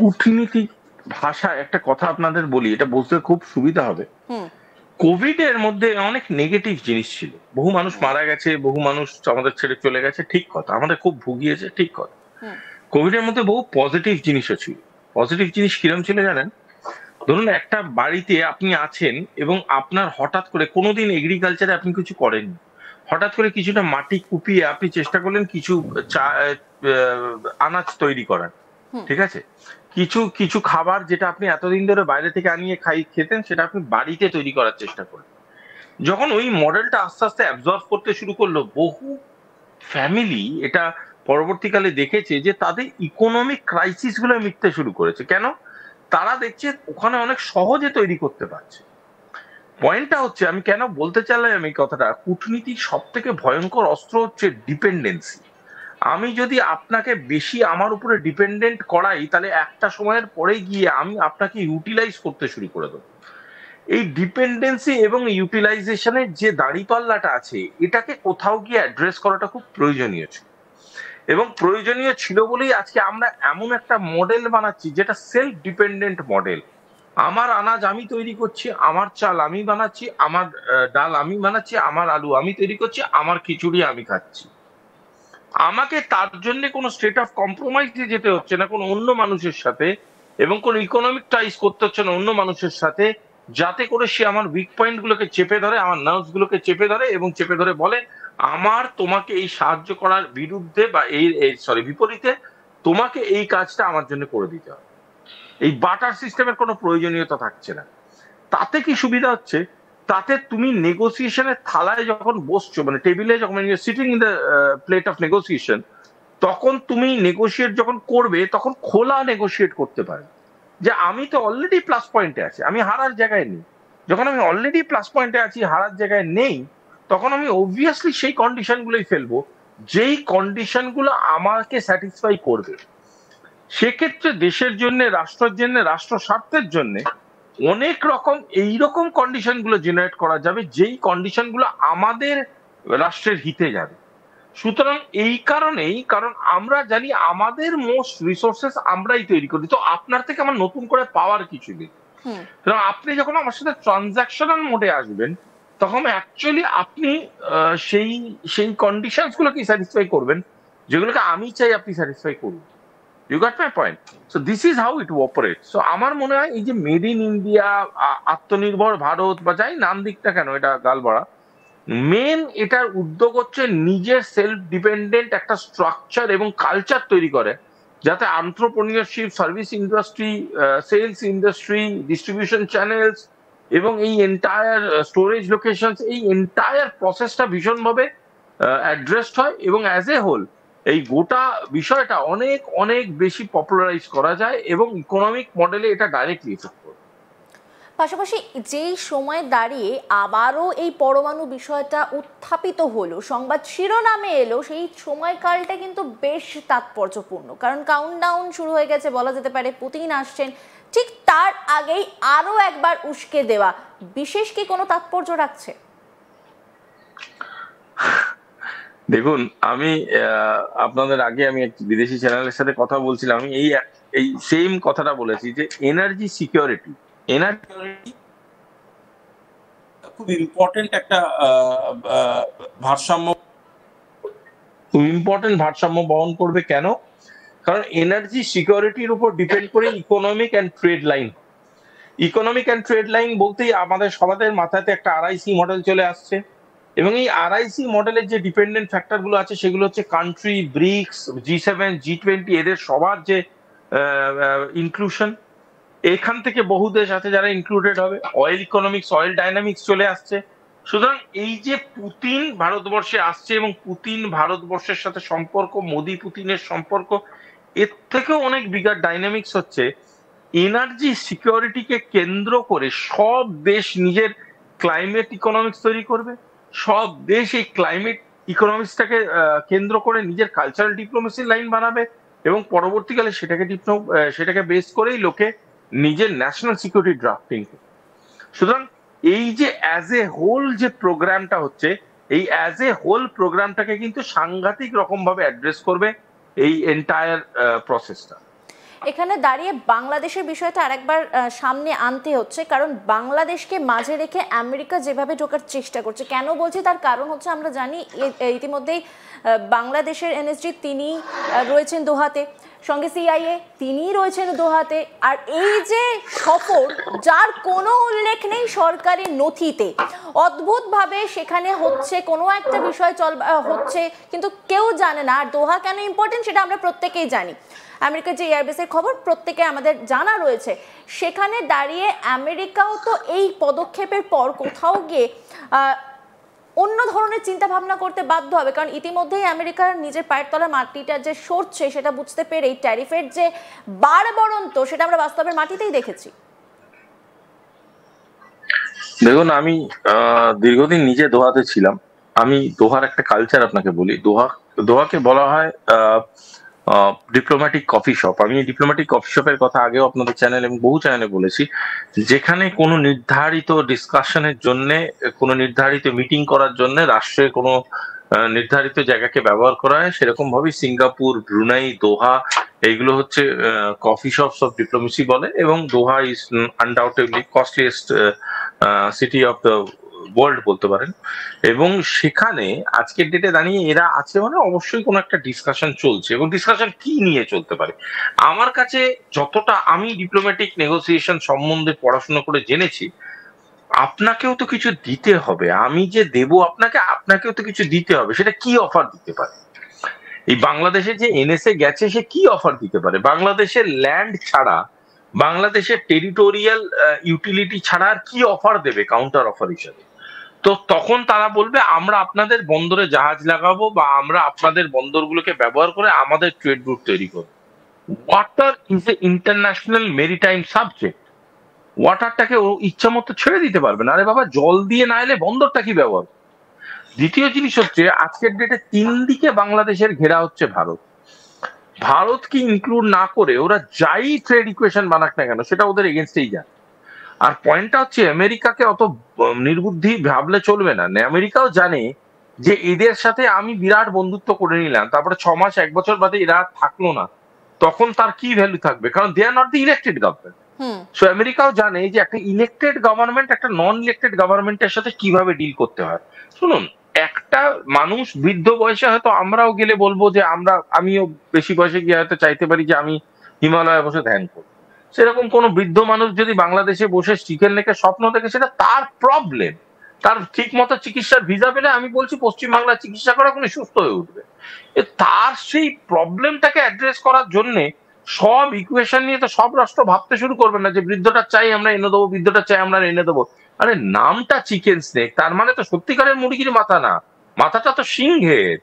কূটনীতিক ভাষায় একটা কথা আপনাদের বলি, এটা বুঝতে খুব সুবিধা হবে। কোভিড এর মধ্যে অনেক নেগেটিভ জিনিস ছিল, বহু মানুষ মারা গেছে, বহু মানুষ আমাদের ছেড়ে চলে গেছে, ঠিক কথা, আমাদের খুব ভুগিয়েছে, ঠিক কথা। কোভিড এর মধ্যে বহু পজিটিভ জিনিসও ছিল। পজিটিভ জিনিস কিরম ছিল জানেন? ধরুন একটা বাড়িতে আপনি আছেন এবং আপনার হঠাৎ করে, কোনোদিন এগ্রিকালচারে আপনি কিছু করেননি, হঠাৎ করে কিছুটা মাটি কুপিয়ে আপনি চেষ্টা করলেন কিছু আনাজ তৈরি করার, ঠিক আছে? কিছু কিছু খাবার যেটা আপনি এতদিন ধরে বাইরে থেকে আনিয়ে খেতেন, সেটা আপনি বাড়িতে তৈরি করার চেষ্টা করলেন। যখন ওই মডেলটা আস্তে আস্তে অ্যাবজর্ব করতে শুরু করলো, বহু ফ্যামিলি এটা পরবর্তীকালে দেখেছে যে তাদের ইকোনমিক ক্রাইসিস গুলো মিটতে শুরু করেছে। কেন? তারা দেখছে ওখানে অনেক সহজে তৈরি করতে পারছে। পয়েন্টটা হচ্ছে, আমি কেন বলতে চাইলাম এই কথাটা, কূটনীতির সব থেকে ভয়ঙ্কর অস্ত্র হচ্ছে ডিপেন্ডেন্সি। আমি যদি আপনাকে বেশি আমার উপরে ডিপেন্ডেন্ট করাই, তাহলে একটা সময়ের পরে গিয়ে আমি আপনাকে ইউটিলাইজ করতে শুরু করে দেবো। এই ডিপেন্ডেন্সি এবং ইউটিলাইজেশনের যে দাঁড়িপাল্লাটা আছে, এটাকে কোথাও গিয়ে অ্যাড্রেস করাটা খুব প্রয়োজনীয় ছিল, এবং প্রয়োজনীয় ছিল বলেই আজকে আমরা এমন একটা মডেল বানাচ্ছি যেটা সেলফ ডিপেন্ডেন্ট মডেল। আমার আনাজ আমি তৈরি করছি, আমার চাল আমি বানাচ্ছি, আমার ডাল আমি বানাচ্ছি, আমার আলু আমি তৈরি করছি, আমার খিচুড়ি আমি খাচ্ছি। আমাকে তার জন্য কোনো স্টেট অফ কম্প্রোমাইজে যেতে হচ্ছে না কোনো অন্য মানুষের সাথে, এবং কোনো ইকোনমিক টাইজ করতে হচ্ছে না অন্য মানুষের সাথে, যাতে করে সে আমার উইক পয়েন্ট গুলোকে চেপে ধরে, আমার নার্ভস গুলোকে চেপে ধরে, এবং চেপে ধরে বলে আমার তোমাকে এই সাহায্য করার বিরুদ্ধে বা বিপরীতে তোমাকে এই কাজটা আমার জন্য করে দিতে হবে। এই বাটার সিস্টেমের কোনো প্রয়োজনীয়তা থাকছে না। তাতে কি সুবিধা হচ্ছে? তাতে তুমি নেগোসিয়েশনের থালায় যখন বসছো, মানে টেবিলে যখন sitting in the plate of negotiation, তখন তুমি নেগোসিয়েট যখন করবে, তখন খোলা নেগোসিয়েট করতে পারবে যে আমি তো অলরেডি প্লাস পয়েন্টে আছি, আমি হারার জায়গায় নেই। যখন আমি অলরেডি প্লাস পয়েন্টে আছি, হারার জায়গায় নেই, তখন আমি অবভিয়াসলি সেই কন্ডিশনগুলোই ফেলবো যেই কন্ডিশনগুলো আমাকে স্যাটিসফাই করবে। সেক্ষেত্রে দেশের জন্য, রাষ্ট্রের জন্য, রাষ্ট্র স্বার্থের জন্য অনেক রকম এইরকম কন্ডিশন গুলো জেনারেট করা যাবে, যেই কন্ডিশন গুলো আমাদের রাষ্ট্রের হিতে যাবে। সুতরাং এই কারণেই, কারণ আমরা জানি আমাদের মোস্ট রিসোর্সেস আমরাই তৈরি করি, তো আপনার থেকে আমার নতুন করে পাওয়ার কিছু নেই। সুতরাং আপনি যখন আমার সাথে ট্রানজাকশনাল মোডে আসবেন, তখন অ্যাকচুয়ালি আপনি সেই সেই কন্ডিশনস গুলোকে স্যাটিসফাই করবেন যেগুলোকে আমি চাই আপনি স্যাটিসফাই করুন। You got my point? So this is how it operates. So আমার মনে হয় এই যে মেড ইন ইন্ডিয়া, আত্মনির্ভর ভারত বা যাই নাম দিকটা কেন, এটা গালবড়া, মেন এটার উদ্যোগ হচ্ছে নিজের সেলফ ডিপেন্ডেন্ট একটা স্ট্রাকচার এবং কালচার তৈরি করে, যাতে entrepreneurship, service industry, sales industry, distribution channels এবং এই এন্টায়ার স্টোরেজ লোকেশনস, এই এন্টায়ার প্রসেসটা ভীষণভাবে অ্যাড্রেসড হয়, এবং অ্যাজ এ হোল এই গোটা বিষয়টা অনেক অনেক বেশি পপুলারাইজ করা যায়, এবং ইকোনমিক মডেলে এটা ডাইরেক্টলি এফেক্ট করে। পাশাপাশি যেই সময় দাঁড়িয়ে আবারও এই পরমাণু বিষয়টা উত্থাপিত হলো, সংবাদ শিরোনামে এলো, সেই সময়কালটা কিন্তু বেশ তাৎপর্যপূর্ণ, কারণ কাউন্টডাউন শুরু হয়ে গেছে বলা যেতে পারে, পুতিন আসছেন, ঠিক তার আগেই আরো একবার উস্কে দেওয়া বিশেষ কি কোনো তাৎপর্য রাখছে? দেখুন, আমি আপনাদের আগে আমি এক বিদেশি চ্যানেলের সাথে কথা বলছিলাম, আমি এই সেম কথাটা বলেছি যে এনার্জি সিকিউরিটি খুব ইম্পর্টেন্ট একটা ভারসাম্য, খুব ইম্পর্টেন্ট ভারসাম্য বহন করবে। কেন? কারণ এনার্জি সিকিউরিটির উপর ডিপেন্ড করে economic and trade line. Economic and trade line বলতেই আমাদের সবাদের মাথাতে একটা RIC মডেল চলে আসছে, এবং এই RIC মডেলের যে ডিপেন্ডেন্ট ফ্যাক্টর গুলো আছে সেগুলো হচ্ছে কান্ট্রি, ব্রিক্স, G7, G20, এদের সবার যে ইনক্লুশন, এখান থেকে বহু দেশ আছে যারা ইনক্লুডেড হবে। অয়েল ইকোনমিক্স, অয়েল ডাইনামিক্স চলে আসছে। সুতরাং এই যে পুতিন ভারতবর্ষে আসছে এবং পুতিন ভারতবর্ষের সাথে সম্পর্ক, মোদি পুতিনের সম্পর্ক, এর থেকেও অনেক বিগার ডাইনামিক্স হচ্ছে এনার্জি সিকিউরিটিকে কেন্দ্র করে সব দেশ নিজের ক্লাইমেট ইকোনমিক্স তৈরি করবে, সব দেশ এই ক্লাইমেট ইকোনমিক্সটাকে কেন্দ্র করে নিজের কালচারাল ডিপ্লোমেসির লাইন বানাবে, এবং পরবর্তীকালে সেটাকে বেস করেই লোকে নিজের ন্যাশনাল সিকিউরিটি ড্রাফটিং করবে। সুতরাং এই যে অ্যাজ এ হোল যে প্রোগ্রামটা হচ্ছে, এই অ্যাজ এ হোল প্রোগ্রামটাকে কিন্তু সাংঘাতিক রকম ভাবে অ্যাড্রেস করবে এই এন্টায়ার প্রসেসটা। এখানে দাঁড়িয়ে বাংলাদেশের বিষয়টা আরেকবার সামনে আনতে হচ্ছে, কারণ বাংলাদেশকে মাঝে রেখে আমেরিকা যেভাবে ঢোকার চেষ্টা করছে। কেন বলছি তার কারণ হচ্ছে আমরা জানি ইতিমধ্যেই বাংলাদেশের এনএসজি তিনি রয়েছেন দোহাতে, সঙ্গে সিআইএ তিনি রয়েছেন দোহাতে। আর এই যে সফর যার কোনো উল্লেখ নেই সরকারি নথিতে, অদ্ভুতভাবে সেখানে হচ্ছে কোনো একটা বিষয় হচ্ছে কিন্তু কেউ জানে না। আর দোহা কেন ইম্পর্টেন্ট সেটা আমরা প্রত্যেকেই জানি, আমেরিকার যে এয়ারবেসের খবর প্রত্যেকে আমাদের জানা রয়েছে। সেখানে দাঁড়িয়ে আমেরিকাও তো এই পদক্ষেপের পর কোথাও গিয়ে অন্য ধরনের চিন্তা ভাবনা করতে বাধ্য হবে, কারণ ইতিমধ্যেই আমেরিকার নিজের পায়ের তলার মাটিটা যে সরছে সেটা বুঝতে পেরেই ট্যারিফের যে বাড়বড়ন্ত সেটা আমরা বাস্তবের মাটিতেই দেখেছি। দেখুন, আমি দীর্ঘদিন নিজে দোহাতে ছিলাম। আমি দোহার একটা কালচার আপনাকে বলি। দোহাকে বলা হয় ডিপ্লোম্যাটিক কফি শপ। আমি ডিপ্লোম্যাটিক কফি শপের কথা আগেও আপনাদের চ্যানেল এবং বহু চ্যানেলে বলেছি, যেখানে কোনো নির্ধারিত ডিসকাশনের জন্য, কোনো নির্ধারিত মিটিং করার জন্য রাষ্ট্রের কোনো নির্ধারিত জায়গাকে ব্যবহার করা হয়। সেরকম ভাবেই সিঙ্গাপুর, ব্রুনাই, দোহা এইগুলো হচ্ছে কফি শপস অফ ডিপ্লোমেসি বলে। এবং Doha is undoubtedly costliest city of the world বলতে পারেন। এবং সেখানে আজকের ডেটে দাঁড়িয়ে এরা আছে মানে অবশ্যই কোনো একটা ডিসকাশন চলছে। এবং ডিসকাশন কি নিয়ে চলতে পারে, আমার কাছে যতটা আমি ডিপ্লোম্যাটিক নেগোসিয়েশন সম্বন্ধে পড়াশোনা করে জেনেছি, আপনাকেও তো কিছু দিতে হবে। আমি যে দেব আপনাকে, আপনাকেও তো কিছু দিতে হবে। সেটা কি অফার দিতে পারে? এই বাংলাদেশে যে এনএসএ গেছে সে কি অফার দিতে পারে? বাংলাদেশের ল্যান্ড ছাড়া, বাংলাদেশের টেরিটোরিয়াল ইউটিলিটি ছাড়া আর কি অফার দেবে কাউন্টার অফার হিসেবে? তো তখন তারা বলবে আমরা আপনাদের বন্দরে জাহাজ লাগাবো বা আমরা আপনাদের বন্দরগুলোকে ব্যবহার করে আমাদের ট্রেড রুট তৈরি করবো। Water is a international maritime subject. ওয়াটারটাকে ও ইচ্ছা মতো ছেড়ে দিতে পারবে না। আরে বাবা, জল দিয়ে না এলে বন্দরটা কি ব্যবহার? দ্বিতীয় জিনিস হচ্ছে, আজকের ডেটে 3 দিকে বাংলাদেশের ঘেরা হচ্ছে ভারত। ভারতকে ইনক্লুড না করে ওরা যাই ট্রেড ইকুয়েশন বানাক না কেন সেটা ওদের এগেনস্টেই যায়। আর পয়েন্টটা হচ্ছে, আমেরিকাকে অত নির্বুদ্ধি ভাবলে চলবে না। আমেরিকাও জানে যে এদের সাথে আমি বিরাট বন্ধুত্ব করে নিলাম, তারপরে 6 মাস 1 বছর বাদে এরা থাকলো না, তখন তার কি ভ্যালু থাকবে? কারণ they are not the elected government. So আমেরিকাও জানে যে একটা ইলেক্টেড গভর্নমেন্ট একটা নন ইলেক্টেড গভর্নমেন্টের সাথে কিভাবে ডিল করতে হয়। শুনুন, একটা মানুষ বৃদ্ধ বয়সে হয়তো আমরাও গেলে বলবো যে আমিও বেশি বয়সে গিয়ে হয়তো চাইতে পারি যে আমি হিমালয়ে বসে ধ্যান করব। সেরকম কোনো বৃদ্ধ মানুষ যদি বাংলাদেশে বসে চিকেন লেকে স্বপ্ন দেখে, সেটা তার প্রবলেম। তার ঠিক মতো চিকিৎসার ভিসা পেলে আমি বলছি পশ্চিমবাংলায় চিকিৎসা করা কোনো সুস্থ হয়ে উঠবে। তার সেই প্রবলেমটাকে অ্যাড্রেস করার জন্য সব ইকুয়েশন নিয়ে তো সব রাষ্ট্র ভাবতে শুরু করবে না যে বৃদ্ধটা চাই আমরা এনে দেবো, বৃদ্ধটা চাই আমরা এনে দেবো। আরে নামটা চিকেন স্নেক, তার মানে তো সত্যিকারের মুরগির মাথা না, মাথাটা তো সিংহের।